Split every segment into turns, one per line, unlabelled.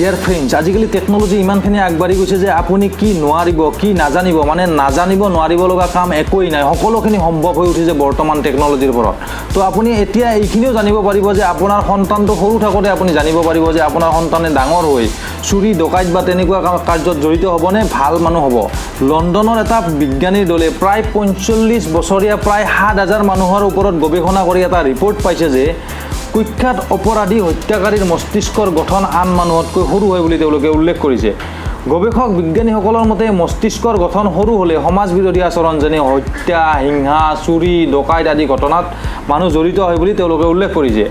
Dear friends, আজিকালি technology ইমানখিনি আগবাঢ়ি গৈছে যে আপুনি কি নোৱাৰিব, কি নাজানিব, মানে নাজানিব নোৱাৰিব লগা কাম একোৱেই নাই, সকলোখিনি সম্ভৱ হৈ উঠিছে বৰ্তমান টেকন'লজিৰ ফলত। তো আপুনি এতিয়া এইখিনিও জানিব পাৰিব যে আপোনাৰ সন্তানটো সৰু থাকোঁতে আপুনি জানিব পাৰিব যে আপোনাৰ সন্তানে ডাঙৰ হৈ চুৰি ডকাইত বা তেনেকুৱা কাৰ্যত জড়িত হ'বনে ভাল মানুহ হ'ব। লণ্ডনৰ এটা বিজ্ঞানীৰ দলে প্ৰায় 45 বছৰীয়া প্ৰায় 7,000 মানুহৰ ওপৰত গৱেষণা কৰি এটা ৰিপৰ্ট পাইছে যে কুখ্যাত অপৰাধী হত্যাকাৰীৰ মস্তিষ্কৰ গঠন আন মানুহতকৈ সৰু হয় বুলি তেওঁলোকে উল্লেখ কৰিছে। গৱেষক বিজ্ঞানীসকলৰ মতে মস্তিষ্কৰ গঠন সৰু হ'লে সমাজ বিৰোধী আচৰণ যেনে হত্যা, হিংসা, চুৰি, ডকাইত আদি ঘটনাত মানুহ জড়িত হয় বুলি তেওঁলোকে উল্লেখ কৰিছে।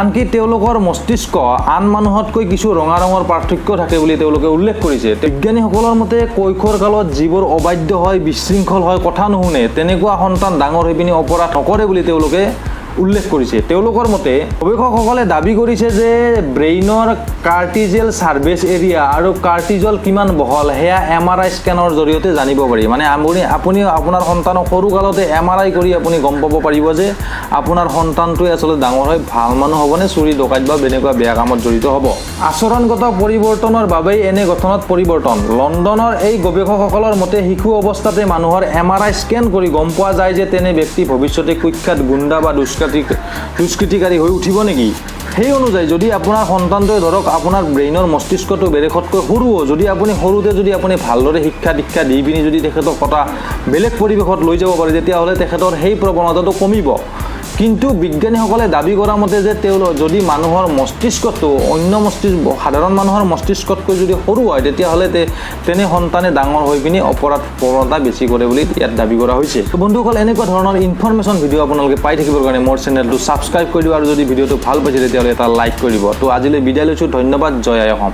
আনকি তেওঁলোকৰ মস্তিষ্ক আন মানুহতকৈ কিছু ৰঙা ৰঙৰ পাৰ্থক্য থাকে বুলি তেওঁলোকে উল্লেখ কৰিছে। বিজ্ঞানীসকলৰ মতে কৈশোৰ কালত যিবোৰ অবাধ্য হয়, বিশৃংখল হয়, কথা নুশুনে, তেনেকুৱা সন্তান ডাঙৰ হৈ পিনি অপৰাধ নকৰে বুলি তেওঁলোকে উল্লেখ কৰিছে। তেওঁলোকৰ মতে গৱেষকসকলে দাবী কৰিছে যে ব্ৰেইনৰ কাৰ্টিজেল ছাৰ্ভেচ এৰিয়া আৰু কাৰ্টিজল কিমান বহল সেয়া MRI স্কেনৰ জৰিয়তে জানিব পাৰি। মানে আপুনি আপোনাৰ সন্তানক সৰু কালতে MRI কৰি আপুনি গম পাব পাৰিব যে আপোনাৰ সন্তানটোৱে আচলতে ডাঙৰ হৈ ভাল মানুহ হ'বনে চুৰি ডকাইত বা এনেকুৱা বেয়া কামত জড়িত হ'ব। আচৰণগত পৰিৱৰ্তনৰ বাবেই এনে গঠনত পৰিৱৰ্তন। লণ্ডনৰ এই গৱেষকসকলৰ মতে শিশু অৱস্থাতে মানুহৰ MRI স্কেন কৰি গম পোৱা যায় যে তেনে ব্যক্তি ভৱিষ্যতে কুখ্যাত গুণ্ডা বা দুষ্কৃতিকাৰী হৈ উঠিব নেকি। সেই অনুযায়ী যদি আপোনাৰ সন্তানটোৱে ধৰক আপোনাৰ ব্ৰেইনৰ মস্তিষ্কটো বেলেগতকৈ সৰুও, যদি আপুনি সৰুতে যদি আপুনি ভালদৰে শিক্ষা দীক্ষা দি পিনি যদি তেখেতক এটা বেলেগ পৰিৱেশত লৈ যাব পাৰে তেতিয়াহ'লে তেখেতৰ সেই প্ৰৱণতাটো কমিব। কিন্তু বিজ্ঞানীসকলে দাবী কৰা মতে যে যদি মানুহৰ মস্তিষ্কটো সাধাৰণ মানুহৰ মস্তিষ্কতকৈ যদি সৰু হয় তেতিয়াহ'লে তেনে সন্তানে ডাঙৰ হৈ পিনি অপৰাধ প্ৰৱণতা বেছি কৰে বুলি ইয়াত দাবী কৰা হৈছে। তো বন্ধুসকল, এনেকুৱা ধৰণৰ ইনফৰমেশ্যন ভিডিঅ' আপোনালোকে পাই থাকিবৰ কাৰণে মোৰ চেনেলটো ছাবস্ক্ৰাইব কৰি দিব আৰু যদি ভিডিঅ'টো ভাল পাইছে তেতিয়াহ'লে এটা লাইক কৰি দিব। তো আজিলৈ বিদায় লৈছোঁ, ধন্যবাদ, জয় আই অসম।